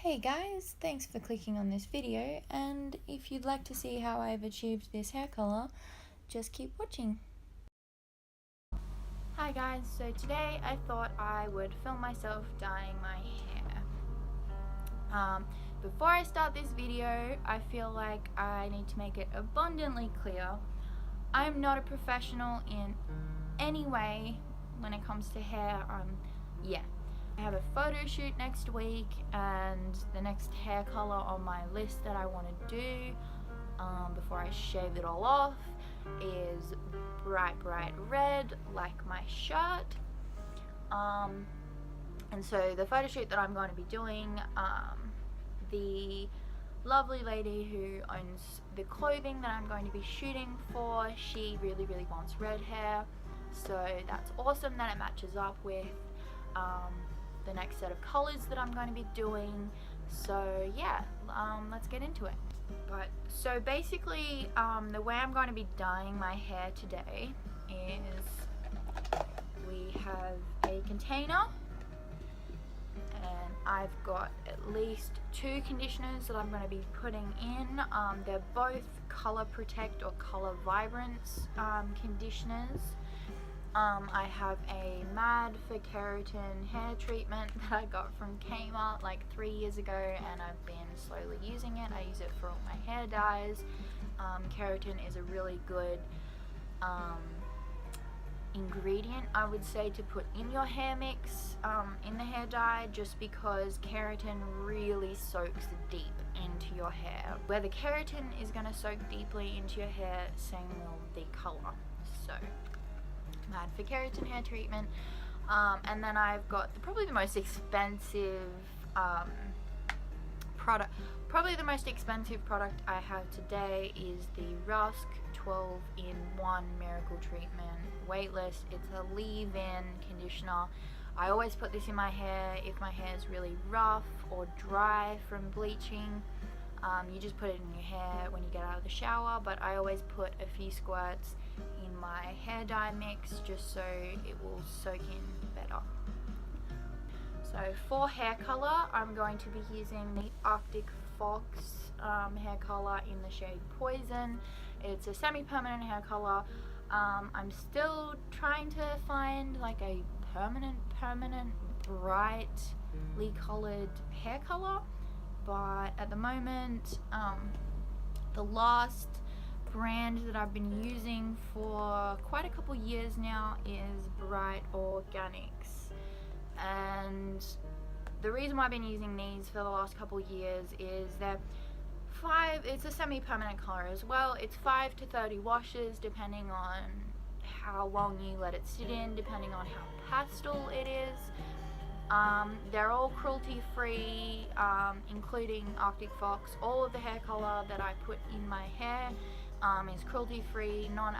Hey guys, thanks for clicking on this video, and if you'd like to see how I've achieved this hair color, just keep watching. Hi guys, so today I thought I would film myself dyeing my hair. Before I start this video, I feel like I need to make it abundantly clear I'm not a professional in any way when it comes to hair. I have a photo shoot next week, and the next hair color on my list that I want to do before I shave it all off is bright red, like my shirt. And so the photo shoot that I'm going to be doing, the lovely lady who owns the clothing that I'm going to be shooting for, she really wants red hair, so that's awesome that it matches up with the next set of colors that I'm going to be doing. So yeah, let's get into it. So basically, the way I'm going to be dyeing my hair today is we have a container, and I've got at least 2 conditioners that I'm going to be putting in. They're both Color Protect or Color Vibrance conditioners. I have a Mad for Keratin hair treatment that I got from Kmart like 3 years ago, and I've been slowly using it. I use it for all my hair dyes. Keratin is a really good ingredient, I would say, to put in your hair mix, in the hair dye, just because keratin really soaks deep into your hair. Where the keratin is going to soak deeply into your hair, same will the color. So Mad for Keratin hair treatment, and then I've got probably the most expensive product. Probably the most expensive product I have today is the Rusk 12-in-1 Miracle Treatment Weightless. It's a leave-in conditioner. I always put this in my hair if my hair is really rough or dry from bleaching. You just put it in your hair when you get out of the shower, but I always put a few squirts in my hair dye mix just so it will soak in better. So for hair color, I'm going to be using the Arctic Fox hair color in the shade Poison. It's a semi-permanent hair color. I'm still trying to find like a permanent brightly colored hair color, but at the moment the last brand that I've been using for quite a couple years now is Bright Organics, and the reason why I've been using these for the last couple years is it's a semi-permanent color as well. It's 5 to 30 washes depending on how long you let it sit in, depending on how pastel it is. They're all cruelty free, including Arctic Fox. All of the hair color that I put in my hair is cruelty free, not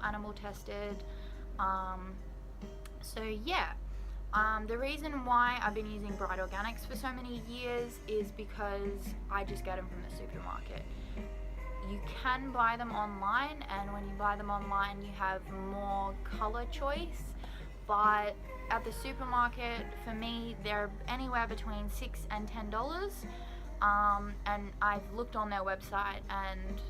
animal tested. So yeah, the reason why I've been using Bright Organics for so many years is because I just get them from the supermarket. You can buy them online, and when you buy them online you have more color choice, but at the supermarket, for me, they're anywhere between $6 and $10, and I've looked on their website, and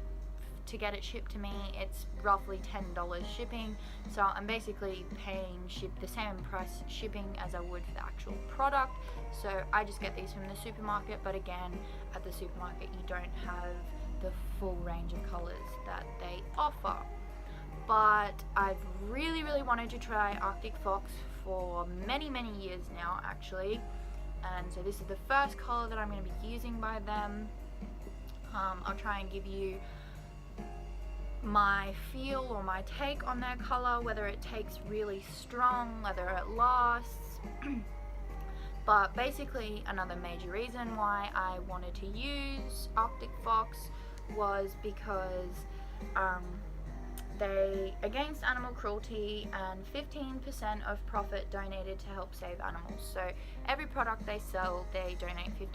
to get it shipped to me it's roughly $10 shipping, so I'm basically paying the same price shipping as I would for the actual product. So I just get these from the supermarket, but again, at the supermarket you don't have the full range of colors that they offer. But I've really wanted to try Arctic Fox for many years now actually, and so this is the first color that I'm going to be using by them. I'll try and give you my feel or my take on their color, whether it takes really strong, whether it lasts. But basically, another major reason why I wanted to use Arctic Fox was because they against animal cruelty, and 15% of profit donated to help save animals. So every product they sell, they donate 15%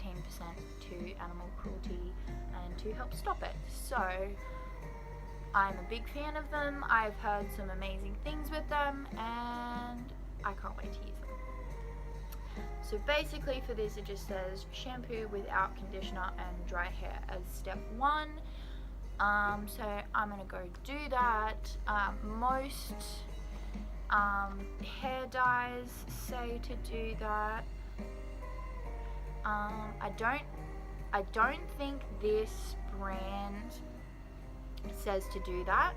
to animal cruelty and to help stop it. So I'm a big fan of them. I've heard some amazing things with them, and I can't wait to use them. So basically for this it just says shampoo without conditioner and dry hair as step 1. So I'm gonna go do that. Most hair dyes say to do that. I don't think this brand says to do that,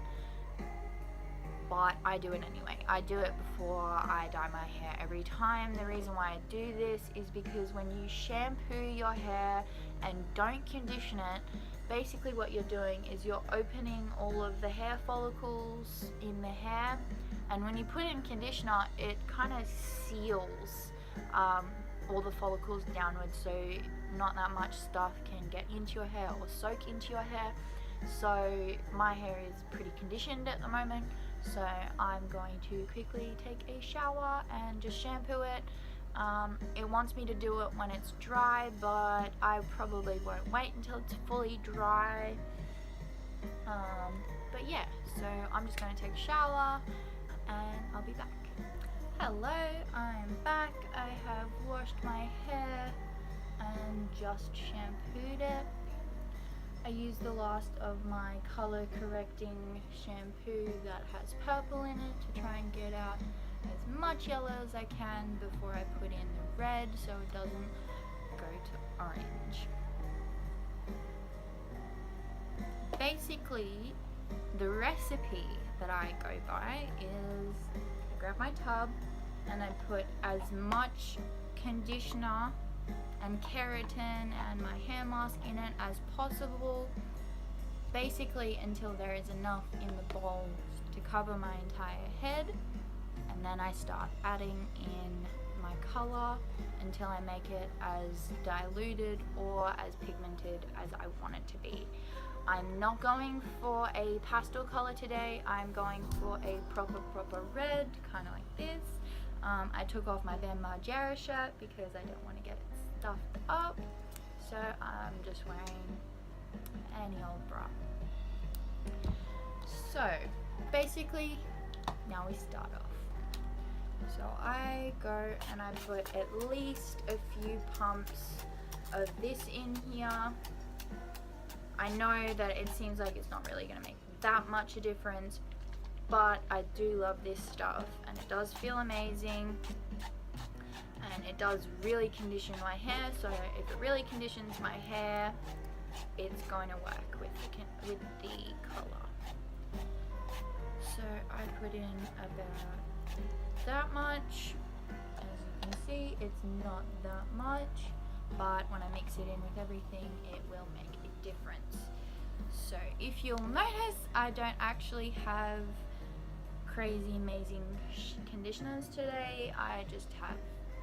but I do it anyway. I do it before I dye my hair every time. The reason why I do this is because when you shampoo your hair and don't condition it, basically what you're doing is you're opening all of the hair follicles in the hair, and when you put in conditioner it kind of seals all the follicles downwards, so not that much stuff can get into your hair or soak into your hair. So my hair is pretty conditioned at the moment, so I'm going to quickly take a shower and just shampoo it. It wants me to do it when it's dry, but I probably won't wait until it's fully dry. But yeah, so I'm just going to take a shower and I'll be back. Hello, I'm back. I have washed my hair and just shampooed it. I used the last of my color correcting shampoo that has purple in it to try and get out as much yellow as I can before I put in the red so it doesn't go to orange. Basically, the recipe that I go by is I grab my tub and I put as much conditioner and keratin and my hair mask in it as possible, basically until there is enough in the bowl to cover my entire head, and then I start adding in my color until I make it as diluted or as pigmented as I want it to be. I'm not going for a pastel color today. I'm going for a proper red, kind of like this. I took off my Ben Margera shirt because I don't want to get it stuffed up, so I'm just wearing any old bra. So basically now we start off. So I go and I put at least a few pumps of this in here. I know that it seems like it's not really going to make that much a difference, but I do love this stuff and it does feel amazing and it does really condition my hair. So if it really conditions my hair, it's going to work with the color. So I put in about that much. As you can see, it's not that much, but when I mix it in with everything it will make a difference. So if you'll notice, I don't actually have crazy amazing conditioners today. I just have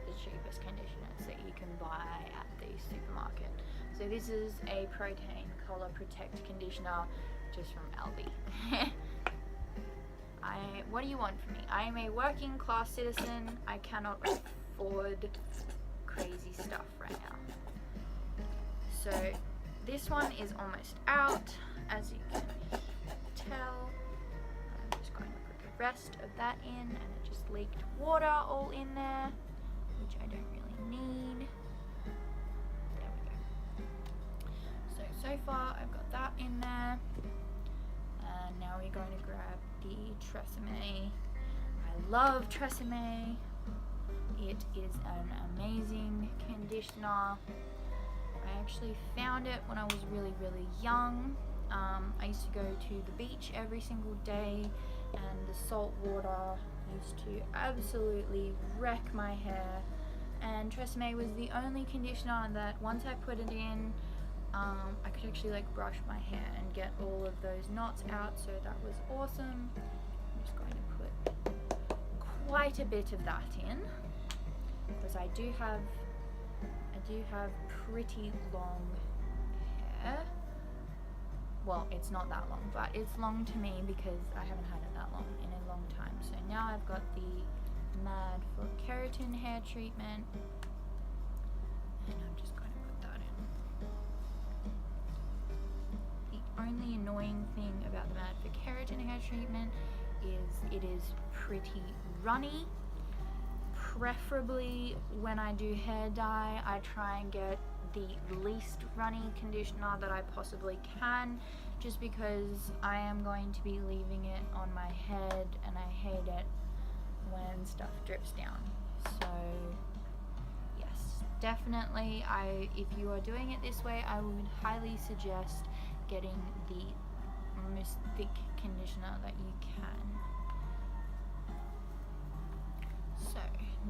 the cheapest conditioners that you can buy at the supermarket. So this is a protein color protect conditioner just from Aldi. What do you want from me? I am a working class citizen. I cannot afford crazy stuff right now. So this one is almost out, as you can tell. I'm just going to put the rest of that in, and it just leaked water all in there, which I don't really need. There we go. So far I've got that in there, and now we're going to grab the Tresemme. I love Tresemme. It is an amazing conditioner. I actually found it when I was really young. I used to go to the beach every single day, and the salt water used to absolutely wreck my hair, and Tresemme was the only conditioner that once I put it in, I could actually like brush my hair and get all of those knots out, so that was awesome. I'm just going to put quite a bit of that in because I do have pretty long hair. Well, it's not that long, but it's long to me because I haven't had it that long in a long time. So now I've got the Mad for Keratin hair treatment, and I'm just going to put that in. The only annoying thing about the Mad for Keratin hair treatment is it is pretty runny, Preferably when I do hair dye, I try and get the least runny conditioner that I possibly can, just because I am going to be leaving it on my head and I hate it when stuff drips down. So yes, definitely, if you are doing it this way, I would highly suggest getting the most thick conditioner that you can. So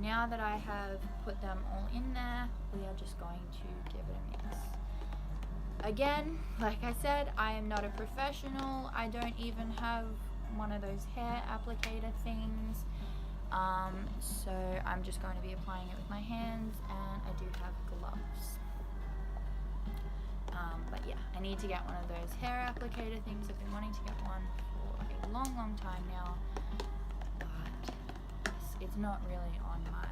now that I have put them all in there, we are just going to give it a mix. Again, like I said, I am not a professional. I don't even have one of those hair applicator things. So I'm just going to be applying it with my hands, and I do have gloves. But yeah, I need to get one of those hair applicator things. I've been wanting to get one for a long time now, but it's not really on my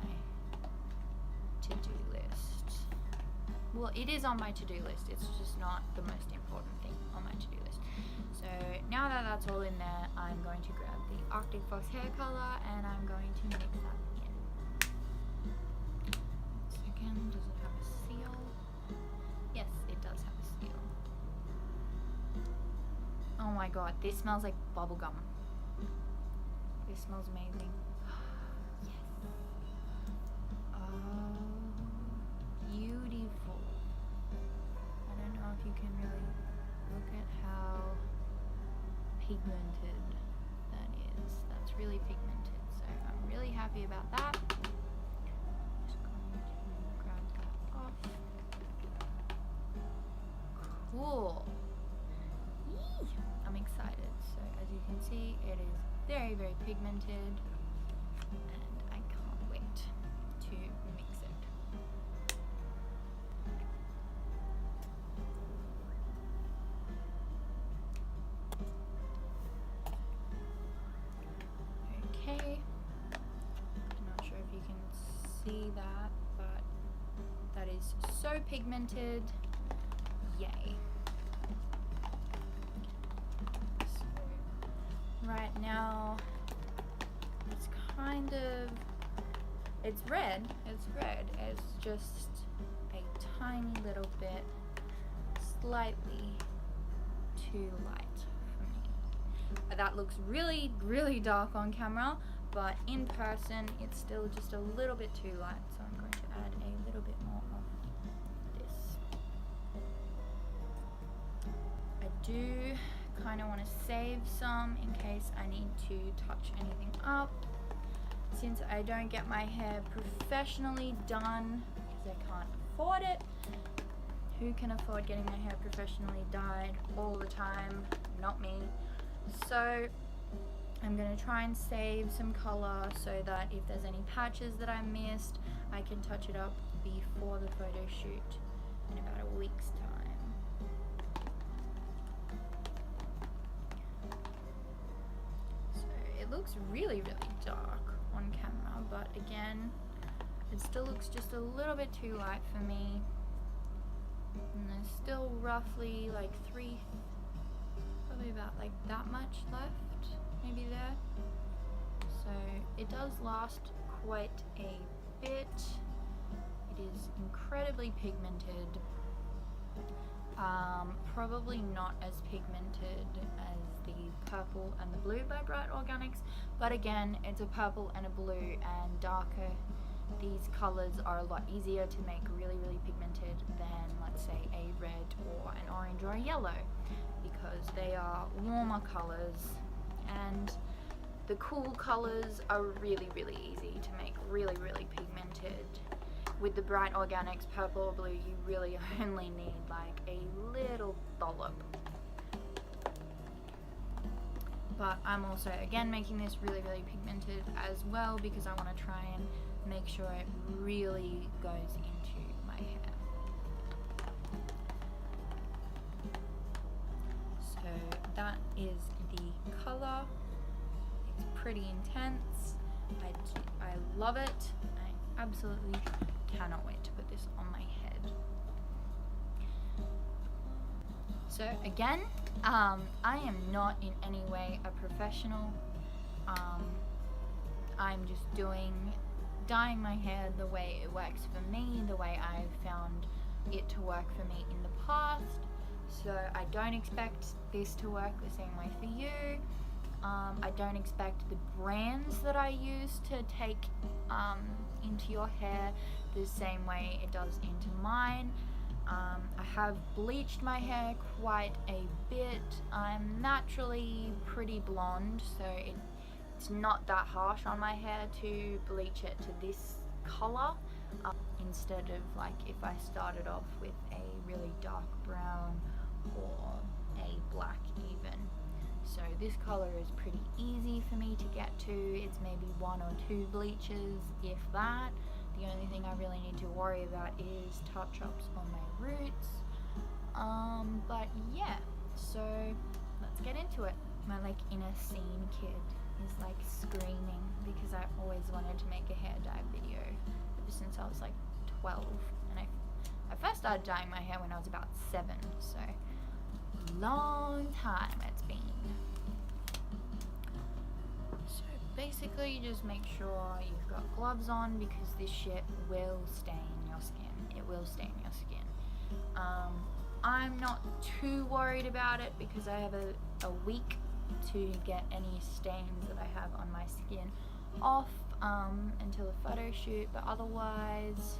to-do list. Well, it is on my to-do list, it's just not the most important thing on my to-do list. So now that that's all in there, I'm going to grab the Arctic Fox hair color and I'm going to mix that in. Second, does it have a seal? Yes, it does have a seal. Oh my god, this smells like bubblegum. This smells amazing. Yes. Oh, beautiful. I don't know if you can really look at how pigmented that is. That's really pigmented, so I'm really happy about that. Just going to grab that off. Cool. Yee! I'm excited. So as you can see, it is very pigmented, and I can't wait to mix it. Okay, I'm not sure if you can see that, but that is so pigmented. Yay. So right now it's kind of, it's red, it's just a tiny little bit slightly too light for me. That looks really dark on camera, but in person it's still just a little bit too light, so I'm going to add a little bit more of this. I do kind of want to save some in case I need to touch anything up. Since I don't get my hair professionally done because I can't afford it. Who can afford getting their hair professionally dyed all the time? Not me. So I'm going to try and save some color so that if there's any patches that I missed, I can touch it up before the photo shoot in about a week's time. It looks really dark on camera, but again, it still looks just a little bit too light for me. And there's still roughly like probably about like that much left, maybe there. So it does last quite a bit. It is incredibly pigmented. Probably not as pigmented as the purple and the blue by Bright Organics, but again, it's a purple and a blue, and darker these colors are a lot easier to make really pigmented than, let's say, a red or an orange or a yellow, because they are warmer colors, and the cool colors are really easy to make really pigmented. With the Bright Organics purple or blue, you really only need like a little dollop. But I'm also, again, making this really pigmented as well because I want to try and make sure it really goes into my hair. So that is the color. It's pretty intense. I love it. I absolutely cannot wait to put this on my head. So again, I am not in any way a professional. I'm just doing dyeing my hair the way it works for me, the way I've found it to work for me in the past. So I don't expect this to work the same way for you. I don't expect the brands that I use to take into your hair the same way it does into mine. I have bleached my hair quite a bit. I'm naturally pretty blonde, so it's not that harsh on my hair to bleach it to this color, instead of like if I started off with a really dark brown or a black even. So this color is pretty easy for me to get to. It's maybe 1 or 2 bleaches, if that. The only thing I really need to worry about is touch-ups on my roots. But yeah, so let's get into it. My like inner scene kid is like screaming because I always wanted to make a hair dye video ever since I was like 12, and I first started dyeing my hair when I was about 7, so long time it's been. So basically you just make sure you've got gloves on because this shit will stain your skin. It will stain your skin. I'm not too worried about it because I have a week to get any stains that I have on my skin off until the photo shoot, but otherwise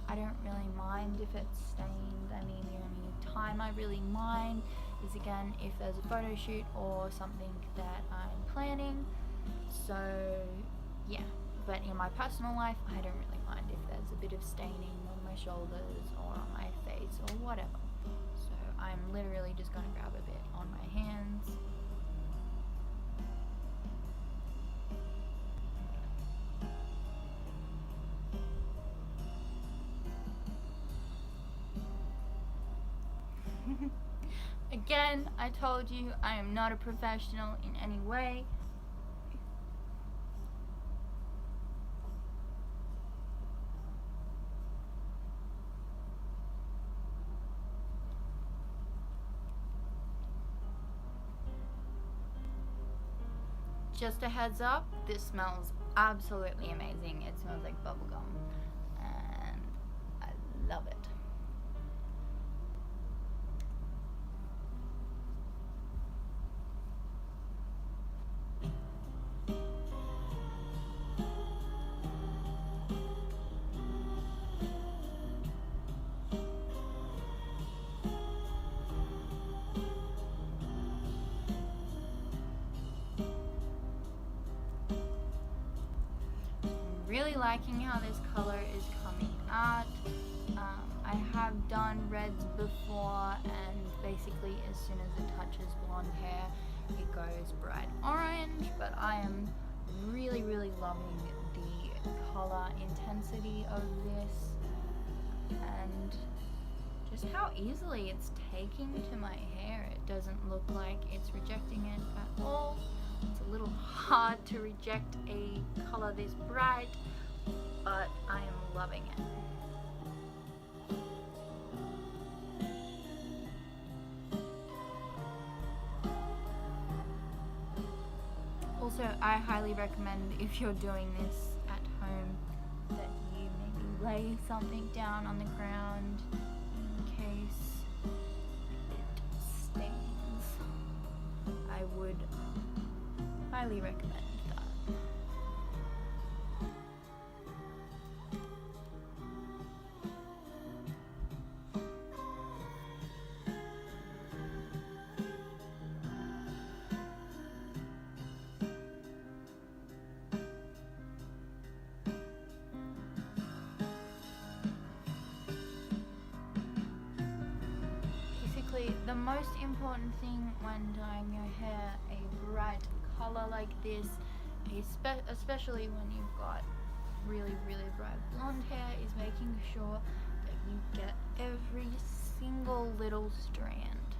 I don't really mind if it's stained. I mean, the only time I really mind is again if there's a photo shoot or something that I'm planning. So yeah, but in my personal life I don't really mind if there's a bit of staining on my shoulders or on my face or whatever. So I'm literally just going to grab a bit on my hands. Again, I told you I am not a professional in any way. Just a heads up, this smells absolutely amazing. It smells like bubblegum and I love it. Really liking how this color is coming out. I have done reds before, and basically as soon as it touches blonde hair it goes bright orange, but I am really loving the color intensity of this and just how easily it's taking to my hair. It doesn't look like it's rejecting it at all. It's a little hard to reject a color this bright, but I am loving it. Also, I highly recommend if you're doing this at home that you maybe lay something down on the ground in case it stains. I would highly recommend that. Basically, the most important thing when dyeing your hair a bright color like this, especially when you've got really bright blonde hair, is making sure that you get every single little strand.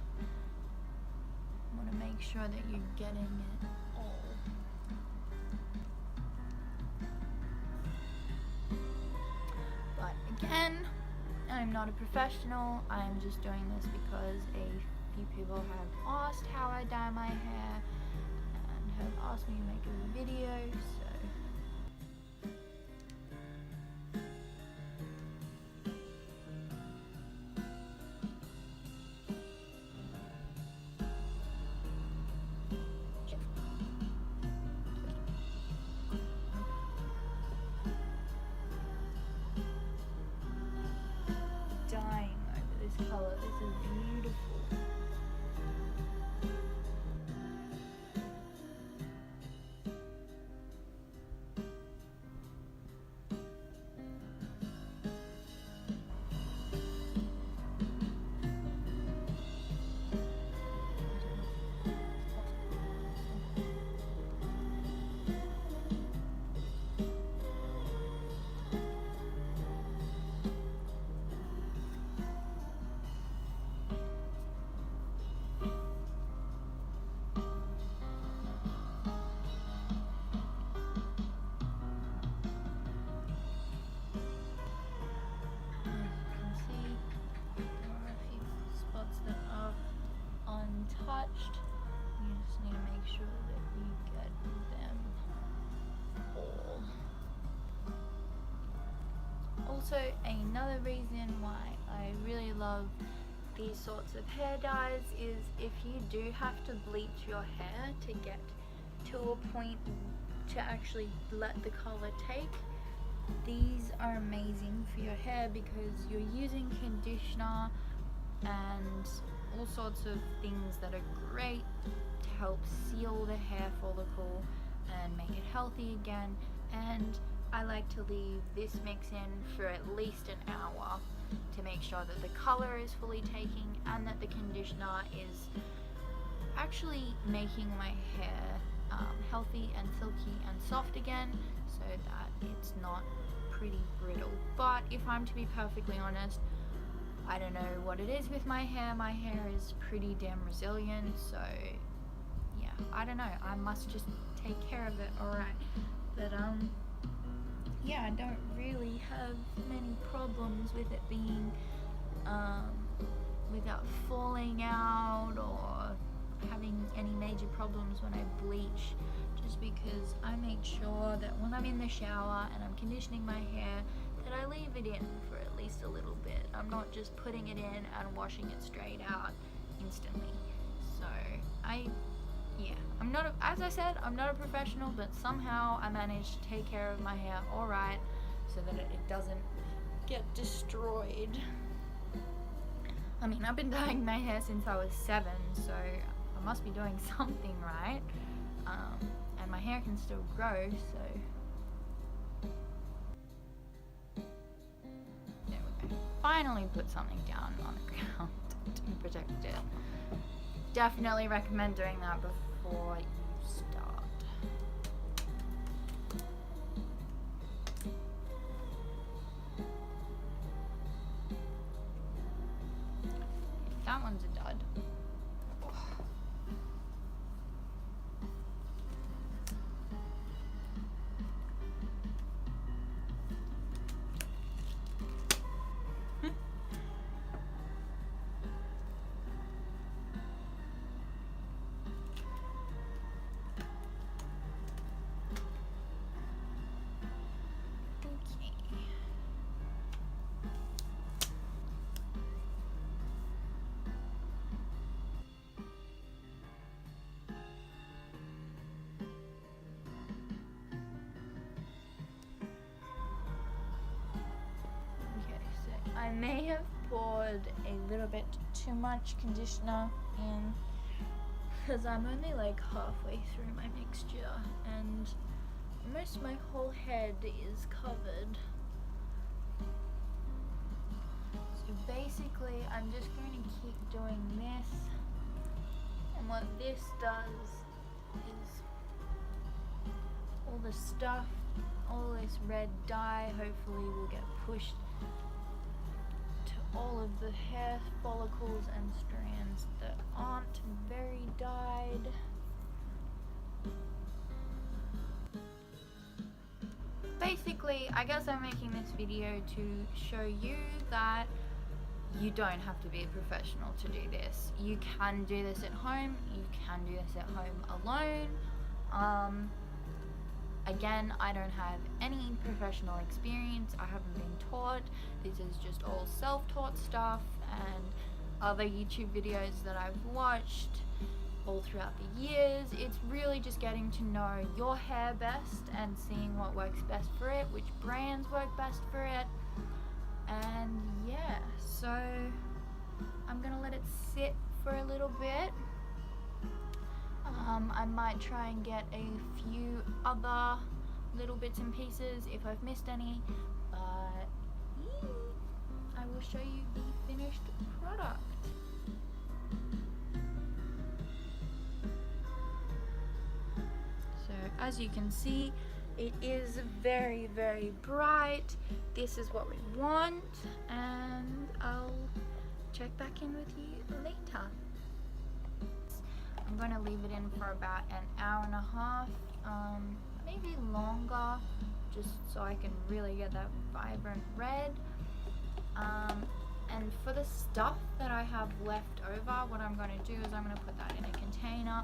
You want to make sure that you're getting it all. But again, I'm not a professional. I'm just doing this because a few people have asked how I dye my hair and have asked me to make a video, so this color. This is beautiful. Touched. You just need to make sure that you get them all. Also, another reason why I really love these sorts of hair dyes is if you do have to bleach your hair to get to a point to actually let the color take, these are amazing for your hair because you're using conditioner and all sorts of things that are great to help seal the hair follicle and make it healthy again. And I like to leave this mix in for at least an hour to make sure that the color is fully taking and that the conditioner is actually making my hair healthy and silky and soft again, so that it's not pretty brittle. But if I'm to be perfectly honest, I don't know what it is with my hair. My hair is pretty damn resilient, so yeah, I don't know. I must just take care of it, alright. But yeah, I don't really have many problems with it being without falling out or having any major problems when I bleach, just because I make sure that when I'm in the shower and I'm conditioning my hair that I leave it in for at least a little bit. I'm not just putting it in and washing it straight out instantly. So I'm not, as I said, I'm not a professional, but somehow I manage to take care of my hair alright so that it doesn't get destroyed. I mean, I've been dyeing my hair since I was 7, so I must be doing something right. And my hair can still grow, so there we go. Finally put something down on the ground to protect it. Definitely recommend doing that before you start. That one's a dud. I may have poured a little bit too much conditioner in because I'm only like halfway through my mixture and almost my whole head is covered. So basically I'm just going to keep doing this, and what this does is all the stuff, all this red dye hopefully will get pushed all of the hair follicles and strands that aren't very dyed. Basically, I guess I'm making this video to show you that you don't have to be a professional to do this. You can do this at home, you can do this at home alone. Again, I don't have any professional experience. I haven't been taught. This is just all self-taught stuff and other YouTube videos that I've watched all throughout the years. It's really just getting to know your hair best and seeing what works best for it, which brands work best for it. And yeah, so I'm gonna let it sit for a little bit. I might try and get a few other little bits and pieces if I've missed any, but I will show you the finished product. So as you can see, it is very, very bright. This is what we want, and I'll check back in with you later. I'm going to leave it in for about an hour and a half, maybe longer, just so I can really get that vibrant red. And for the stuff that I have left over, what I'm going to do is I'm going to put that in a container,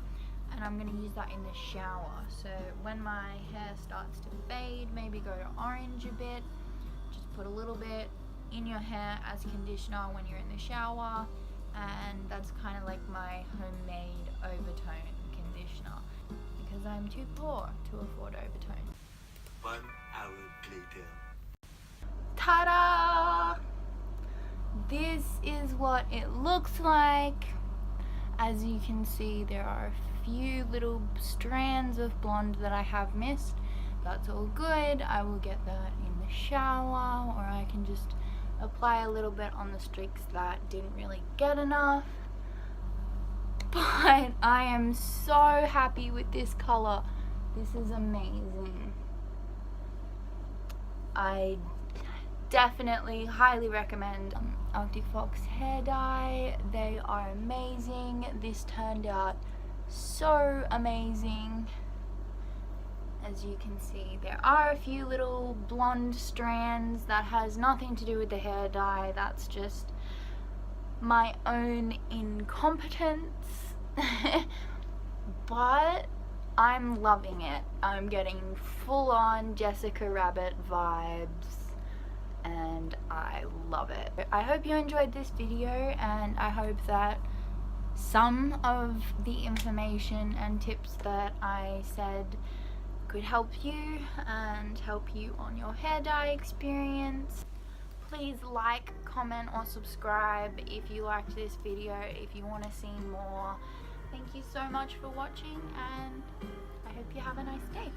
and I'm going to use that in the shower. So when my hair starts to fade, maybe go to orange a bit, just put a little bit in your hair as conditioner when you're in the shower, and that's kind of like my homemade overtone conditioner, because I'm too poor to afford overtone. 1 hour later. Ta-da! This is what it looks like. As you can see, there are a few little strands of blonde that I have missed. That's all good. I will get that in the shower, or I can just apply a little bit on the streaks that didn't really get enough. But I am so happy with this color. This is amazing. I definitely highly recommend Arctic Fox hair dye. They are amazing. This turned out so amazing. As you can see, there are a few little blonde strands that has nothing to do with the hair dye. That's just my own incompetence. But I'm loving it. I'm getting full-on Jessica Rabbit vibes, and I love it. I hope you enjoyed this video, and I hope that some of the information and tips that I said could help you and help you on your hair dye experience. Please like, comment or subscribe if you liked this video, if you want to see more. Thank you so much for watching, and I hope you have a nice day.